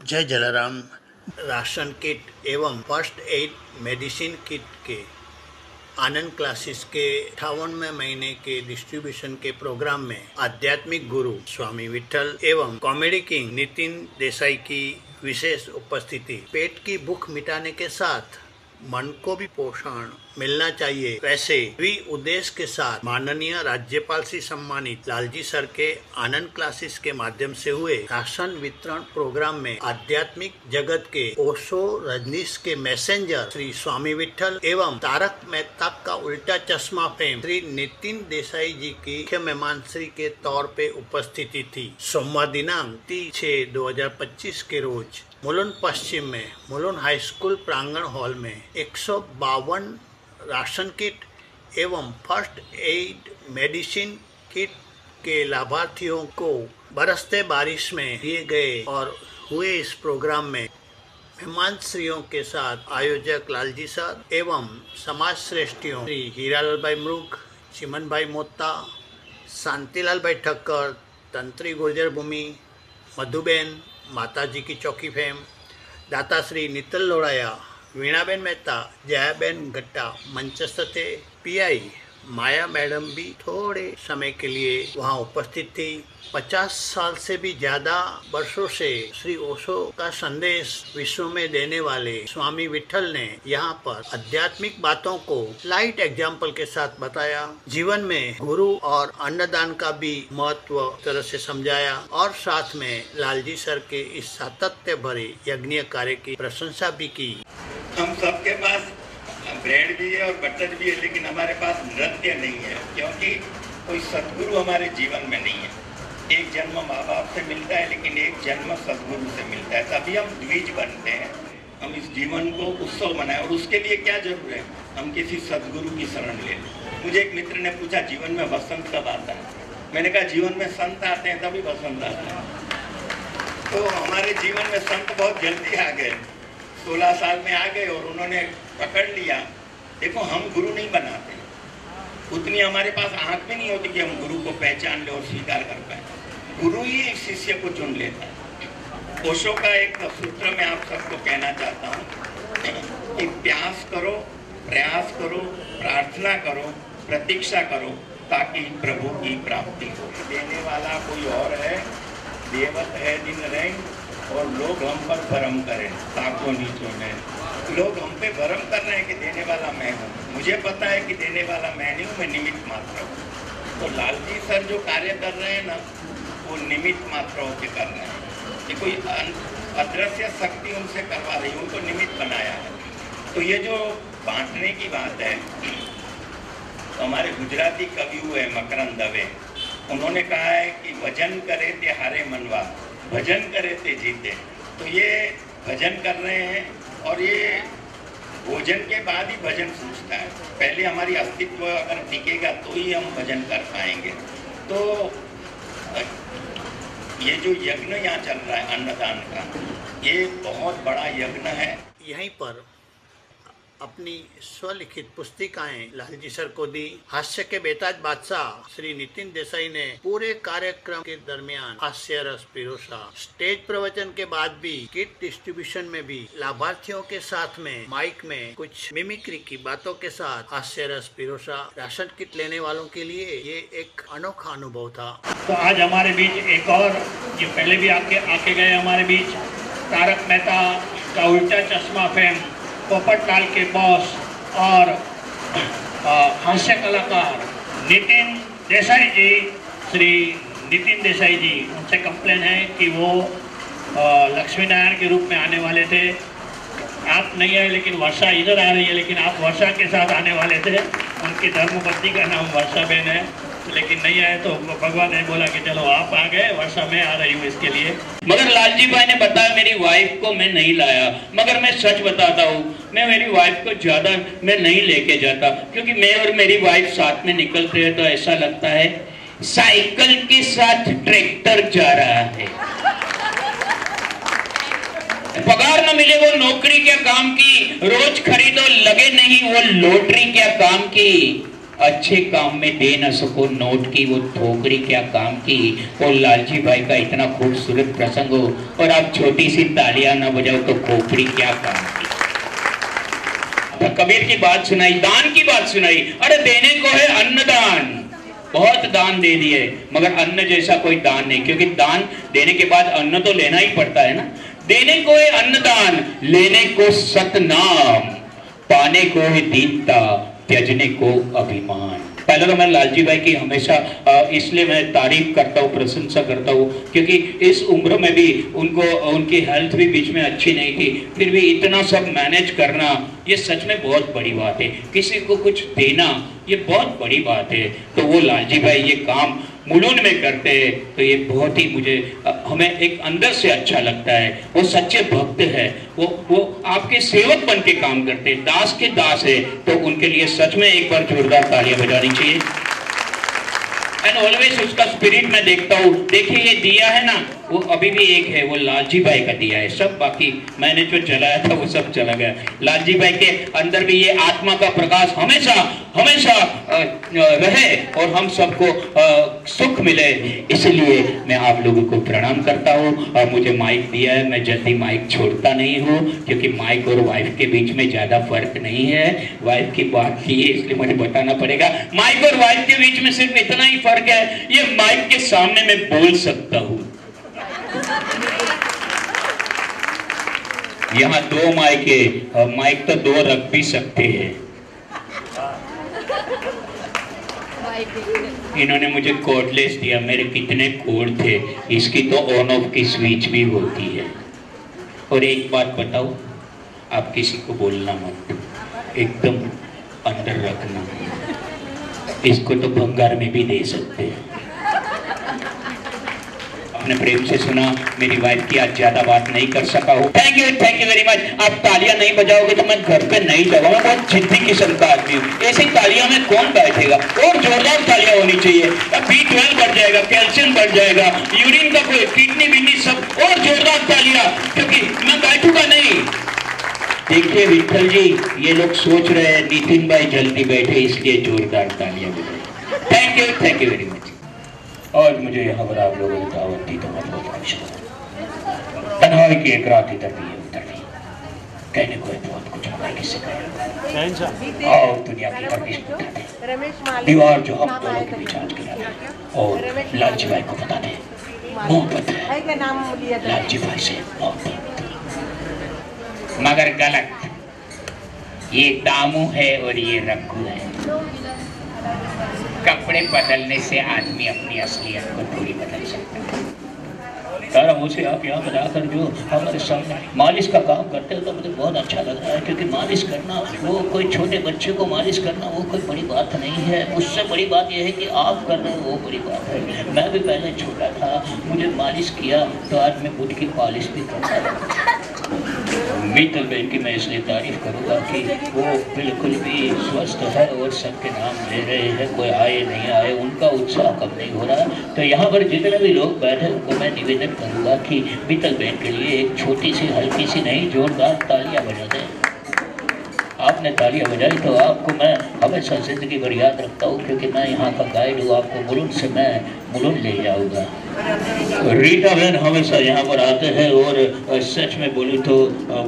जय Jalaram. Ration kit एवं first aid medicine kit के आनंद क्लासेस के 58वें महीने के डिस्ट्रीब्यूशन के प्रोग्राम में आध्यात्मिक गुरु स्वामी विट्ठल एवं कॉमेडी किंग नितिन देसाई की विशेष उपस्थिति। पेट की भूख मिटाने के साथ मन को भी पोषण मिलना चाहिए, वैसे भी उद्देश्य के साथ माननीय राज्यपाल से सम्मानित लालजी सर के आनंद क्लासेस के माध्यम से हुए राशन वितरण प्रोग्राम में आध्यात्मिक जगत के ओशो रजनीश के मैसेंजर श्री स्वामी विट्ठल एवं तारक मेहता का उल्टा चश्मा फेम श्री नितिन देसाई जी की मुख्य मेहमान श्री के तौर पे उपस्थिति थी। सोमवार दिनांक 30/6/2025 के रोज मुलुंड पश्चिम में मुलुंड हाई स्कूल प्रांगण हॉल में 152 राशन किट एवं फर्स्ट एड मेडिसिन किट के लाभार्थियों को बरसते बारिश में दिए गए और हुए इस प्रोग्राम में मेहमान श्रियों के साथ आयोजक लालजी सर एवं समाज श्रेष्ठियों श्री हीरालाल भाई मृग, चिमन भाई मोत्ता, शांतिलाल भाई ठक्कर, तंत्री गुर्जर भूमि, मधुबेन, माताजी की चौकी फेम, दाता श्री नितल लोड़ाया, वीणाबेन मेहता, जयाबेन गट्टा मंचस्थ थे। पीआई माया मैडम भी थोड़े समय के लिए वहां उपस्थित थी। 50 साल से भी ज्यादा वर्षों से श्री ओशो का संदेश विश्व में देने वाले स्वामी विट्ठल ने यहाँ पर आध्यात्मिक बातों को लाइट एग्जाम्पल के साथ बताया। जीवन में गुरु और अन्नदान का भी महत्व तरह से समझाया और साथ में लालजी सर के इस सातत्य भरे यज्ञ कार्य की प्रशंसा भी की। हम सबके पास ब्रेड भी है और बटर भी है, लेकिन हमारे पास नृत्य नहीं है, क्योंकि कोई सद्गुरु हमारे जीवन में नहीं है। एक जन्म माँ बाप से मिलता है, लेकिन एक जन्म सद्गुरु से मिलता है, तभी हम द्विज बनते हैं। हम इस जीवन को उत्सव मनाएं, और उसके लिए क्या जरूर है, हम किसी सद्गुरु की शरण ले। मुझे एक मित्र ने पूछा जीवन में वसंत कब आता है। मैंने कहा जीवन में संत आते हैं तभी वसंत आता है। तो हमारे जीवन में संत बहुत जल्दी आ गए, 16 साल में आ गए और उन्होंने पकड़ लिया। देखो हम गुरु नहीं बनाते, उतनी हमारे पास आंख भी नहीं होती कि हम गुरु को पहचान ले और स्वीकार कर पाए। गुरु ही शिष्य को चुन लेता है। ओशो का एक सूत्र मैं आप सबको कहना चाहता हूँ कि प्यास करो, प्रयास करो, प्रार्थना करो, प्रतीक्षा करो, ताकि प्रभु की प्राप्ति हो। देने वाला कोई और है, देवत है दिन रंग, और लोग हम पर भरम करें ताको नीचो ने। लोग हम पे भरम कर रहे हैं कि देने वाला मैं हूँ। मुझे पता है कि देने वाला मैं नहीं हूँ, मैं निमित्त मात्र हूँ। तो लालजी सर जो कार्य कर रहे हैं ना, वो निमित्त मात्र होकर कर रहे हैं। ये कोई अदृश्य शक्ति उनसे करवा रही है, उनको निमित्त बनाया है। तो ये जो बांटने की बात है, तो हमारे गुजराती कवि हुए मकरंद दवे, उन्होंने कहा है कि भजन करे ते हारे मनवा, भजन करे ते जीते। तो ये भजन कर रहे हैं, और ये भोजन के बाद ही भजन सूझता है। पहले हमारी अस्तित्व अगर टिकेगा तो ही हम भजन कर पाएंगे। तो ये जो यज्ञ यहाँ चल रहा है अन्नदान का, ये बहुत बड़ा यज्ञ है। यहीं पर अपनी स्वलिखित पुस्तिकाएं लालजी सर को दी। हास्य के बेताज बादशाह श्री नितिन देसाई ने पूरे कार्यक्रम के दरमियान हास्य रस पिरोसा। स्टेज प्रवचन के बाद भी किट डिस्ट्रीब्यूशन में भी लाभार्थियों के साथ में माइक में कुछ मिमिक्री की बातों के साथ हास्य रस पिरोसा। राशन किट लेने वालों के लिए ये एक अनोखा अनुभव था। तो आज हमारे बीच एक और, ये पहले भी आके गए हमारे बीच, तारक मेहता का उल्टा चश्मा फेम, पोपट लाल के बॉस और हास्य कलाकार नितिन देसाई जी, श्री नितिन देसाई जी, उनसे कंप्लेन है कि वो लक्ष्मी नारायण के रूप में आने वाले थे। आप नहीं आए, लेकिन वर्षा इधर आ रही है, लेकिन आप वर्षा के साथ आने वाले थे। उनकी धर्मपत्नी का नाम वर्षा बेन है, लेकिन नहीं आए, तो भगवान ने बोला कि चलो आप आ गए, वर्षा मैं आ रही हूँ इसके लिए। मगर लालजी भाई ने बताया मेरी वाइफ को मैं नहीं लाया। मगर मैं सच बताता हूँ, मैं मेरी वाइफ को ज्यादा मैं नहीं लेके जाता, क्योंकि मैं और मेरी वाइफ साथ में निकलते हैं तो ऐसा लगता है साइकिल के साथ ट्रैक्टर जा रहा है। पगार न मिले वो नौकरी क्या काम की, रोज खरीदो लगे नहीं वो लॉटरी क्या काम की। अच्छे काम में दे न सको नोट की वो ठोकरी क्या काम की। और लालजी भाई का इतना खूबसूरत प्रसंग हो और आप छोटी सी तालियां न बजाओ तो खोपड़ी क्या काम की। कबीर की बात सुनाई, दान की बात सुनाई। अरे देने को है अन्नदान, बहुत दान दे दिए मगर अन्न जैसा कोई दान नहीं, क्योंकि दान देने के बाद अन्न तो लेना ही पड़ता है ना। देने को है अन्नदान, लेने को सतनाम, पाने को है दीनता, त्यजने को अभिमान। पहले तो मैं लालजी भाई की हमेशा इसलिए मैं तारीफ करता हूँ, प्रशंसा करता हूँ, क्योंकि इस उम्र में भी उनको उनकी हेल्थ भी बीच में अच्छी नहीं थी, फिर भी इतना सब मैनेज करना ये सच में बहुत बड़ी बात है। किसी को कुछ देना ये बहुत बड़ी बात है। तो वो लालजी भाई ये काम मुलुंड में करते हैं तो ये बहुत ही मुझे हमें एक अंदर से अच्छा लगता है। वो सच्चे भक्त है, वो आपके सेवक बन के काम करते हैं, दास के दास है। तो उनके लिए सच में एक बार जोरदार तालियां बजानी चाहिए। एंड ऑलवेज उसका स्पिरिट मैं देखता हूँ। देखिए ये दिया है ना, वो अभी भी एक है, वो लालजी भाई का दिया है। सब बाकी मैंने जो जलाया था वो सब चला गया। लालजी भाई के अंदर भी ये आत्मा का प्रकाश हमेशा हमेशा रहे और हम सबको सुख मिले। इसलिए मैं आप लोगों को प्रणाम करता हूँ। और मुझे माइक दिया है, मैं जल्दी माइक छोड़ता नहीं हूँ, क्योंकि माइक और वाइफ के बीच में ज्यादा फर्क नहीं है। वाइफ की बात की है इसलिए मुझे बताना पड़ेगा। माइक और वाइफ के बीच में सिर्फ इतना ही फर्क है, ये माइक के सामने मैं बोल सकता हूँ। यहाँ दो माइक है, माइक तो दो रख भी सकते हैं। इन्होंने मुझे कोडलेस दिया, मेरे कितने कोड थे। इसकी तो ऑन ऑफ की स्विच भी होती है। और एक बात बताओ, आप किसी को बोलना मत, एकदम अंदर रखना। इसको तो भंगार में भी दे सकते हैं। अपने प्रेम से सुना। मेरी वाइफ की आज ज्यादा बात नहीं कर सका हूँ। Thank you very much. आप तालियां नहीं बजाओगे तो मैं घर पे नहीं जाऊंगा। मैं बहुत जिद्दी किस्म का आदमी हूँ, ऐसी तालियां में कौन बैठेगा। और जोरदार तालियां होनी चाहिए। B12 बढ़ जाएगा, कैल्शियम बढ़ जाएगा, यूरिन का कोई किडनी विडनी सब। और जोरदार तालियां, क्योंकि मैं बैठूंगा नहीं। देखिए विठल जी, ये लोग सोच रहे हैं नितिन भाई जल्दी बैठे, इसलिए जोरदार तालियां बजाएं। Thank you very much. और मुझे यहाँ पर आप लोगों ने दावत दी तो मैं बहुत खुश हूँ। तन्हाई की एक रात इधर भी उधर भी, कहने को बहुत कुछ हमारे किससे कहे। और दुनिया की हर किस्म उठाते, दीवार जो हम दोनों के बीच आज गिरा और लालजी भाई को बता दे मोहब्बत है, लालजी भाई से मोहब्बत। मगर गलत, ये दामू है और ये रघु है। कपड़े बदलने से आदमी अपनी असलियत को थोड़ी बदल सकता है। सारा मुझे आप यहाँ बनाकर जो हमारे सामने मालिश का काम करते हो तो मुझे बहुत अच्छा लग रहा है, क्योंकि मालिश करना, वो कोई छोटे बच्चे को मालिश करना वो कोई बड़ी बात नहीं है। उससे बड़ी बात यह है कि आप कर रहे हो, वो बड़ी बात है। मैं भी पहले छोटा था, मुझे मालिश किया तो आज मैं बुद्ध की पॉलिश भी करता हूँ। मीतल बहन की मैं इसलिए तारीफ करूँगा कि वो बिल्कुल भी स्वस्थ है और सबके नाम ले रहे हैं। कोई आए नहीं आए, उनका उत्साह कम नहीं हो रहा। तो यहाँ पर जितने भी लोग बैठे उनको मैं निवेदन करूँगा कि मीतल बहन के लिए एक छोटी सी हल्की सी नहीं, जोरदार तालियां बजा दें। आपने तालियां बजाई तो आपको मैं हमेशा ज़िंदगी भर याद रखता हूँ, क्योंकि मैं यहाँ का गाइड हूँ। आपको मुलुंड से मैं मुलुंड ले जाऊँगा। रीटा बहन हमेशा यहाँ पर आते हैं और सच में बोलूँ तो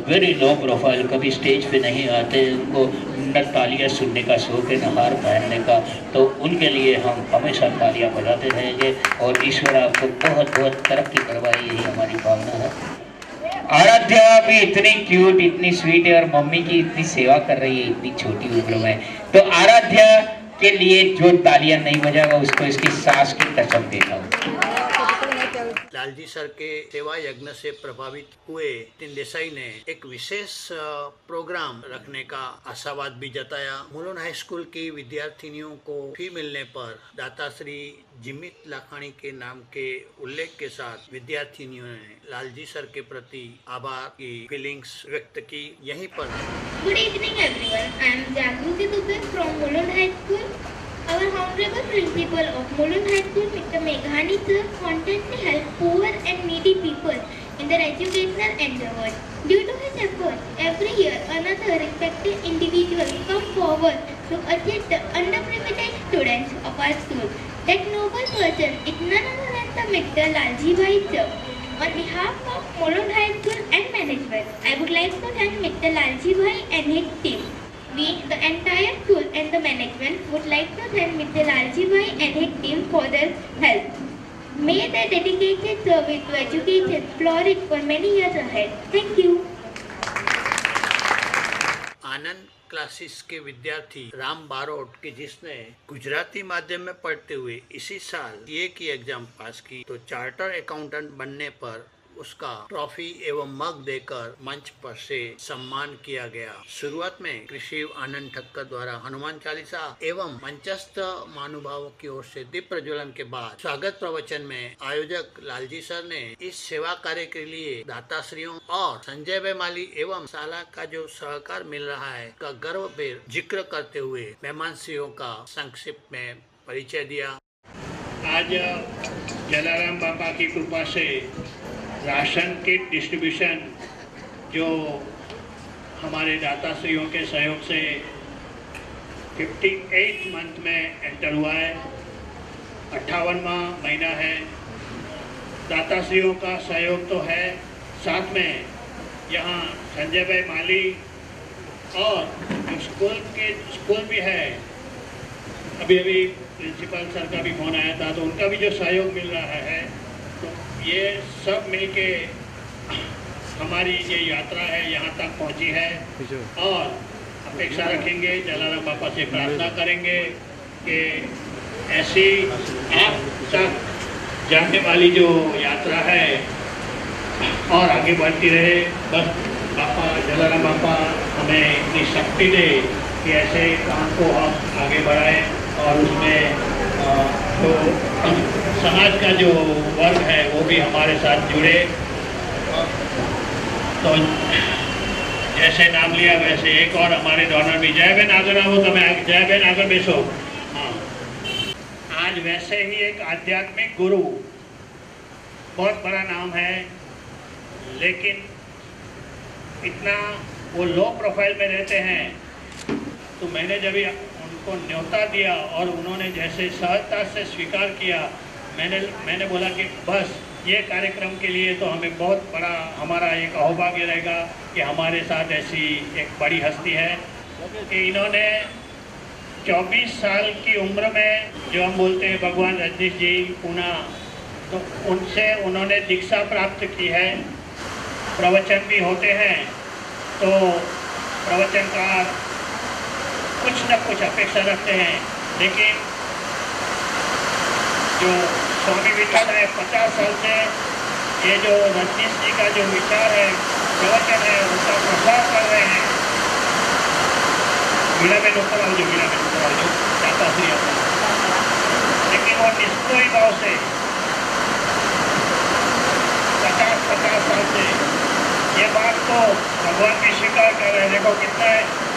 वेरी लो प्रोफाइल, कभी स्टेज पे नहीं आते। उनको न तालियां सुनने का शौक है, न हार पहनने का। तो उनके लिए हम हमेशा तालियां बजाते रहेंगे और ईश्वर आपको बहुत बहुत तरक्की करवाए, यही हमारी भावना है। आराध्या भी इतनी क्यूट, इतनी स्वीट है और मम्मी की इतनी सेवा कर रही है इतनी छोटी उम्र में। तो आराध्या के लिए जो तालियां नहीं बजाएगा उसको इसकी सास की कसम देता हूँ। लालजी सर के सेवा यज्ञ से प्रभावित हुए नितिन देसाई ने एक विशेष प्रोग्राम रखने का आशावाद भी जताया। मुलुंड हाई स्कूल की विद्यार्थिनियों को फी मिलने पर दाता श्री जिमित लाखानी के नाम के उल्लेख के साथ विद्यार्थिनियों ने लालजी सर के प्रति आभार की फीलिंग्स व्यक्त की। यहीं पर good evening everyone, I am Jagriti Dubey from Mulund high school. Our honorable principal of Mulund High School, Mr. Meghani sir, wanted to help poor and needy people in their educational endeavors. Due to his efforts, every year another respected individual come forward to assist the underprivileged students of our school. That noble person is none other than Mr. Lalji Bhai sir. On behalf of Mulund High School and management, I would like to thank Mr. Lalji Bhai and his team. We, the entire school and the management, would like to thank Mr. Lalji Bhai and his team for their help. May their dedicated service to education flourish for many years ahead. Thank you. Anand classes के विद्यार्थी राम बारोट के जिसने गुजराती माध्यम में पढ़ते हुए इसी साल सीए की एग्जाम पास की, तो चार्टर अकाउंटेंट बनने पर उसका ट्रॉफी एवं मग देकर मंच पर से सम्मान किया गया। शुरुआत में कृषि आनंद ठक्कर द्वारा हनुमान चालीसा एवं मंचस्थ महानुभावों की ओर से दीप प्रज्वलन के बाद स्वागत प्रवचन में आयोजक लालजी सर ने इस सेवा कार्य के लिए दाताश्रियों और संजय भाई माली एवं शाला का जो सहकार मिल रहा है का गर्वभेर जिक्र करते हुए मेहमानश्रियों का संक्षिप्त में परिचय दिया। आज जलाराम बाबा की कृपा से राशन किट डिस्ट्रीब्यूशन जो हमारे दाताश्रियों के सहयोग से 58 मंथ में एंटर हुआ है, 58वां महीना है। दाताश्रियों का सहयोग तो है, साथ में यहाँ संजय भाई माली और जो स्कूल भी है, अभी प्रिंसिपल सर का भी फोन आया था, तो उनका भी जो सहयोग मिल रहा है, तो ये सब मिलके हमारी ये यात्रा है यहाँ तक पहुँची है। और अपेक्षा रखेंगे, जलाराम बापा से प्रार्थना करेंगे कि ऐसी आप तक जाने वाली जो यात्रा है और आगे बढ़ती रहे। बस बापा जलाराम बापा हमें इतनी शक्ति दे कि ऐसे काम को हम आगे बढ़ाएं और उसमें तो समाज का जो वर्ग है वो भी हमारे साथ जुड़े। तो जैसे नाम लिया वैसे एक और हमारे डॉनर भी, जय बहन आगे ना हो तो मैं जय बहन आगे बेसो। हाँ, आज वैसे ही एक आध्यात्मिक गुरु, बहुत बड़ा नाम है, लेकिन इतना वो लो प्रोफाइल में रहते हैं। तो मैंने जब उनको न्योता दिया और उन्होंने जैसे सहजता से स्वीकार किया, मैंने बोला कि बस ये कार्यक्रम के लिए तो हमें बहुत बड़ा हमारा एक अहोभाग्य रहेगा कि हमारे साथ ऐसी एक बड़ी हस्ती है कि इन्होंने 24 साल की उम्र में, जो हम बोलते हैं भगवान रजनीश जी पूना, तो उनसे उन्होंने दीक्षा प्राप्त की है। प्रवचन भी होते हैं, तो प्रवचनकार कुछ न कुछ अपेक्षा रखते हैं, लेकिन जो स्वामी विचार है 50 साल से ये जो रजनीश जी का जो विचार है, प्रवचन है, उसका प्रसार कर रहे हैं। मीरा में ऊपर आओ, जो मीरा में ऊपर आओ, जो दाता श्री अपना, लेकिन वो निष्ठोई भाव से 50 साल से ये बात तो भगवान भी स्वीकार कर रहे हैं। देखो कितना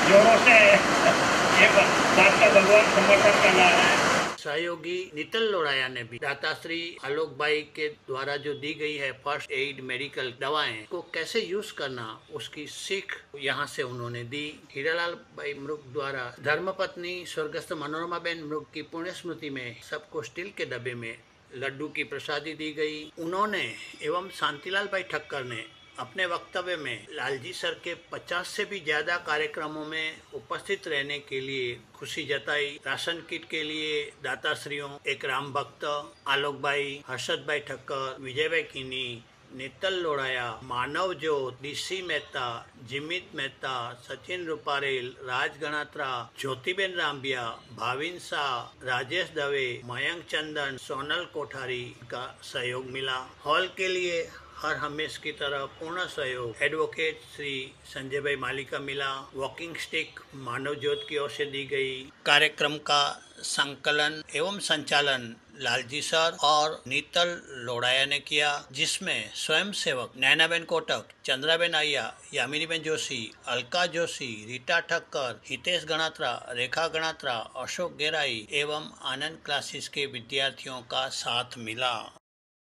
जोरों से ये बात का भगवान समर्थन कर रहा है। सहयोगी नितल लोढ़ाया ने भी दाताश्री आलोक भाई के द्वारा जो दी गई है फर्स्ट एड मेडिकल दवाएं को कैसे यूज करना, उसकी सीख यहाँ से उन्होंने दी। हीरालाल भाई मृग द्वारा धर्मपत्नी स्वर्गस्थ मनोरमा बेन मृग की पुण्य स्मृति में सबको स्टील के डब्बे में लड्डू की प्रसादी दी गई। उन्होंने एवं शांतिलाल भाई ठक्कर ने अपने वक्तव्य में लालजी सर के 50 से भी ज्यादा कार्यक्रमों में उपस्थित रहने के लिए खुशी जताई। राशन किट के लिए दाताश्रियों एक राम भक्त, आलोक भाई, हर्षद भाई ठक्कर, विजय भाई कीनी, नितल लोढ़ाया, मानव जोत, डीसी मेहता, जिमित मेहता, सचिन रूपारेल, राज गणात्रा, ज्योतिबेन रामबिया, भाविन शाह, राजेश दवे, मयंक चंदन, सोनल कोठारी का सहयोग मिला। हॉल के लिए हर हमेश की तरह पूर्ण सहयोग एडवोकेट श्री संजय भाई माली का मिला। वॉकिंग स्टिक मानव ज्योत की ओर से दी गई। कार्यक्रम का संकलन एवं संचालन लालजी सर और नीतल लोढ़ाया ने किया, जिसमें स्वयं सेवक नैनाबेन कोटक, चंद्राबेन आया, यामिनीबेन जोशी, अलका जोशी, रीटा ठक्कर, हितेश गणात्रा, रेखा गणात्रा, अशोक गेराई एवं आनंद क्लासेस के विद्यार्थियों का साथ मिला।